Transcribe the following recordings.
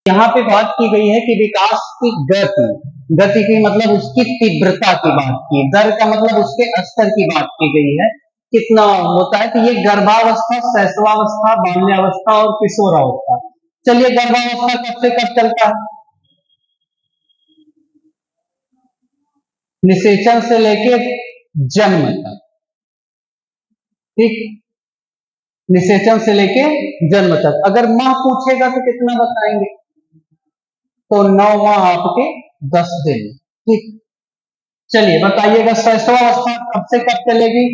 यहाँ पे बात की गई है कि विकास की गति, गति की मतलब उसकी तीव्रता की बात की, दर का मतलब उसके स्तर की बात की गई है, कितना होता है। तो ये गर्भावस्था, शैशवावस्था, बाल्यावस्था और किशोरावस्था। चलिए, गर्भावस्था कब से कब चलता है? निषेचन से लेके जन्म तक, ठीक, निषेचन से लेके जन्म तक। अगर माह पूछेगा तो कितना बताएंगे? तो 9 माह आपके 10 दिन, ठीक। चलिए बताइएगा, शैशवावस्था कब से कब चलेगी?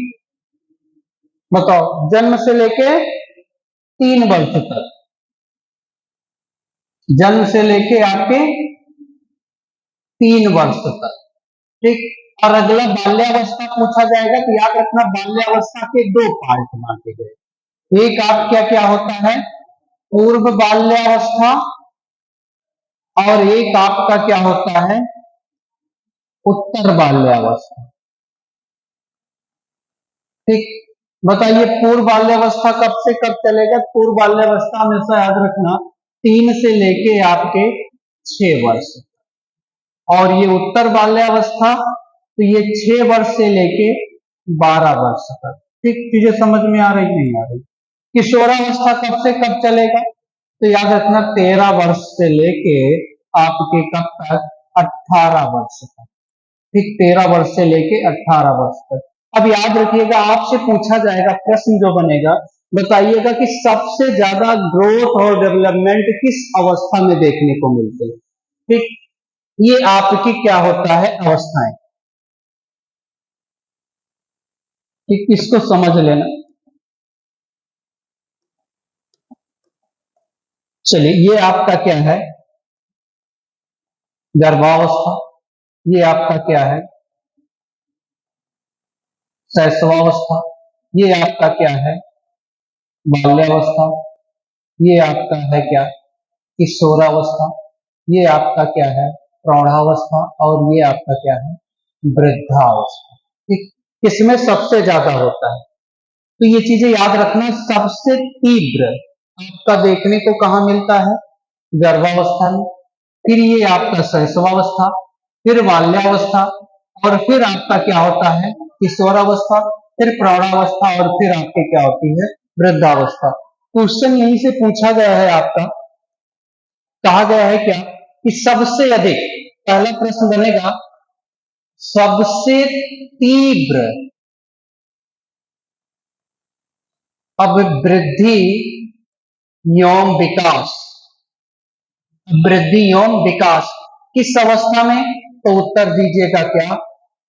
बताओ, जन्म से लेके 3 वर्ष तक, जन्म से लेके आपके 3 वर्ष तक, ठीक। और अगला बाल्यावस्था पूछा जाएगा तो याद रखना, बाल्यावस्था के 2 पार्ट बांटे गए। एक आप क्या क्या होता है, पूर्व बाल्यावस्था, और एक आपका क्या होता है, उत्तर बाल्यावस्था, ठीक। बताइए, पूर्व बाल्यावस्था कब से कब चलेगा? पूर्व बाल्यावस्था हमेशा याद रखना 3 से लेके आपके 6 वर्ष, और ये उत्तर बाल्यावस्था तो ये 6 वर्ष से लेके 12 वर्ष तक, ठीक। चीजें समझ में आ रही नहीं आ रही? किशोरावस्था कब से कब चलेगा? तो याद रखना 13 वर्ष से लेके आपके कब तक? 18 वर्ष तक, ठीक। 13 वर्ष से लेके 18 वर्ष तक। अब याद रखिएगा, आपसे पूछा जाएगा प्रश्न जो बनेगा, बताइएगा कि सबसे ज्यादा ग्रोथ और डेवलपमेंट किस अवस्था में देखने को मिलते हैं, ठीक। ये आपकी क्या होता है, अवस्थाएं, ठीक। इसको समझ लेना। चलिए, ये आपका क्या है, गर्भावस्था। ये आपका क्या है, शैशवावस्था। ये आपका क्या है, बाल्यावस्था। ये आपका है क्या, किशोरावस्था। ये आपका क्या है, प्रौढ़ावस्था। और ये आपका क्या है, वृद्धावस्था, ठीक। किसमें सबसे ज्यादा होता है? तो ये चीजें याद रखना, सबसे तीव्र आपका देखने को कहां मिलता है? गर्भावस्था में। फिर ये आपका शैशवावस्था, फिर बाल्यावस्था, और फिर आपका क्या होता है, किशोरावस्था, फिर प्रौढ़ावस्था, और फिर आपके क्या होती है, वृद्धावस्था। क्वेश्चन यहीं से पूछा गया है आपका, कहा गया है क्या कि सबसे अधिक, पहला प्रश्न बनेगा सबसे तीव्र अभिवृद्धि एवं विकास, वृद्धि एवं विकास किस अवस्था में? तो उत्तर दीजिएगा क्या,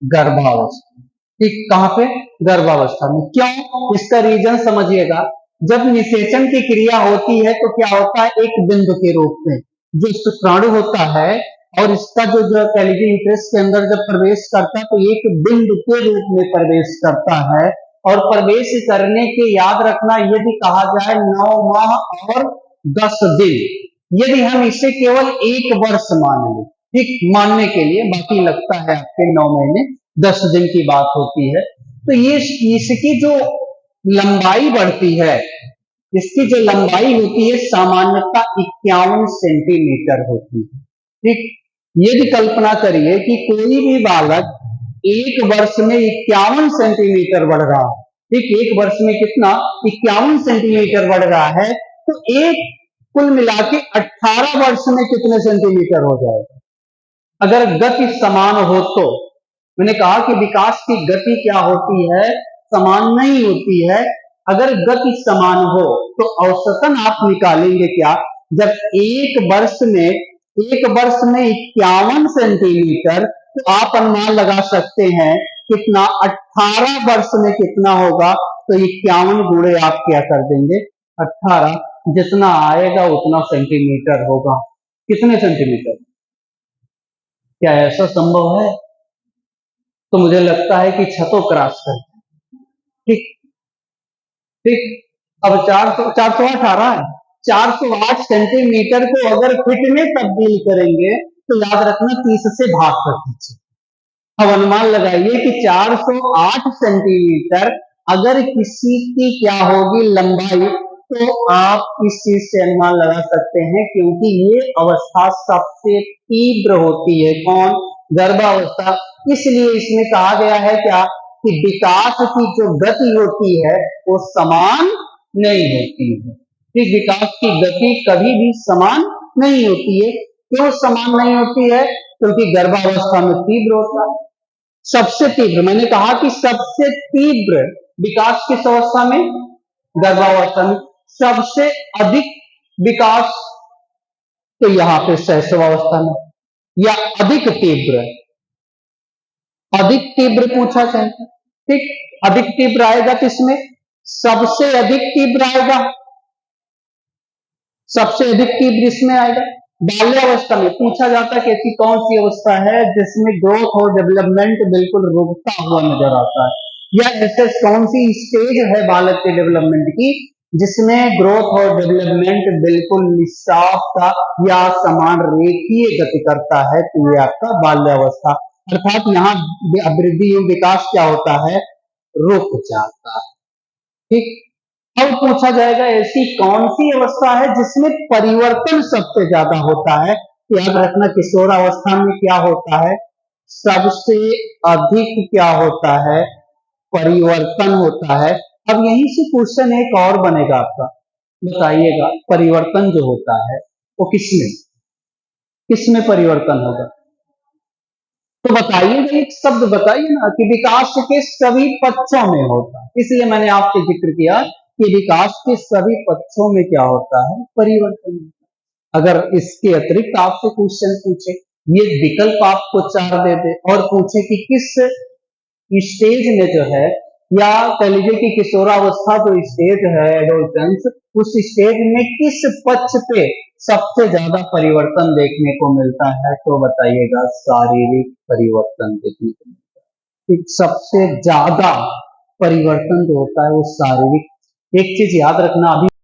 गर्भावस्था, ठीक। कहां पे? गर्भावस्था में। क्यों? इसका रीजन समझिएगा। जब निषेचन की क्रिया होती है तो क्या होता है, एक बिंदु के रूप में जो शुक्राणु होता है, और इसका जो जो कह लीजिए यूट्रस के अंदर जब प्रवेश करता है तो एक बिंदु के रूप में प्रवेश करता है। और प्रवेश करने के, याद रखना, यदि कहा जाए 9 माह और 10 दिन, यदि हम इसे केवल 1 वर्ष मान लें, ठीक, मानने के लिए, बाकी लगता है आपके 9 महीने 10 दिन की बात होती है, तो ये इसकी जो लंबाई बढ़ती है, इसकी जो लंबाई होती है सामान्यतः 51 सेंटीमीटर होती है, ठीक। यदि कल्पना करिए कि कोई भी बालक 1 वर्ष में 51 सेंटीमीटर बढ़ रहा है, ठीक, 1 वर्ष में कितना, 51 सेंटीमीटर बढ़ रहा है, तो एक कुल मिला के 18 वर्ष में कितने सेंटीमीटर हो जाएगा? अगर गति समान हो तो। मैंने कहा कि विकास की गति क्या होती है, समान नहीं होती है। अगर गति समान हो तो औसतन आप निकालेंगे क्या, जब 1 वर्ष में 51 सेंटीमीटर, तो आप अनुमान लगा सकते हैं कितना, 18 वर्ष में कितना होगा। तो 51 गुणे आप क्या कर देंगे, 18, जितना आएगा उतना सेंटीमीटर होगा। कितने सेंटीमीटर? क्या ऐसा संभव है? तो मुझे लगता है कि छतो क्रॉस कर, ठीक, ठीक। अब 408 आ रहा है, 408 सेंटीमीटर को अगर फीट में तब्दील करेंगे तो याद रखना 30 से भाग कर दीजिए। अब अनुमान लगाइए कि 408 सेंटीमीटर अगर किसी की क्या होगी लंबाई, तो आप इस चीज से अनुमान लगा सकते हैं, क्योंकि ये अवस्था सबसे तीव्र होती है। कौन? गर्भावस्था। इसलिए इसमें कहा गया है क्या, कि विकास की जो गति होती है वो समान नहीं होती है। कि विकास की गति कभी भी समान नहीं होती है। क्यों समान नहीं होती है? क्योंकि गर्भावस्था में तीव्र होता है, सबसे तीव्र। मैंने कहा कि सबसे तीव्र विकास किस अवस्था में? गर्भावस्था में। सबसे अधिक विकास तो यहाँ पे शैशवावस्था में, या अधिक तीव्र, अधिक तीव्र पूछा जाए, ठीक, अधिक तीव्र आएगा किसमें? सबसे अधिक तीव्र आएगा, सबसे अधिक तीव्र इसमें आएगा। बाल्यावस्था में पूछा जाता है कि ऐसी कौन सी अवस्था है जिसमें ग्रोथ और डेवलपमेंट बिल्कुल रुकता हुआ नजर आता है, या ऐसे कौन सी स्टेज है बालक के डेवलपमेंट की जिसमें ग्रोथ और डेवलपमेंट बिल्कुल निस्साफ था या समान रेखीय गति करता है, तो ये आपका बाल्यावस्था। अर्थात यहाँ वृद्धि एवं विकास क्या होता है? रुक जाता है, ठीक। अब पूछा जाएगा ऐसी कौन सी अवस्था है जिसमें परिवर्तन सबसे ज्यादा होता है। याद रखना, किशोरावस्था में क्या होता है? सबसे अधिक क्या होता है? परिवर्तन होता है। अब यहीं से क्वेश्चन एक और बनेगा आपका, बताइएगा परिवर्तन जो होता है वो किसमें किसमें परिवर्तन होगा? तो बताइएगा, एक शब्द बताइए ना, कि विकास के सभी पक्षों में होता है। इसलिए मैंने आपसे जिक्र किया कि विकास के सभी पक्षों में क्या होता है? परिवर्तन। अगर इसके अतिरिक्त आपसे क्वेश्चन पूछे, ये विकल्प आपको 4 दे दे और पूछे कि किस स्टेज में जो है, या कह लीजिए कि किशोरावस्था जो स्टेज है एडोलसेंस, उस स्टेज में किस पक्ष पे सबसे ज्यादा परिवर्तन देखने को मिलता है, तो बताइएगा शारीरिक परिवर्तन देखने को मिलता है। सबसे ज्यादा परिवर्तन जो होता है वो शारीरिक। एक चीज याद रखना, अभी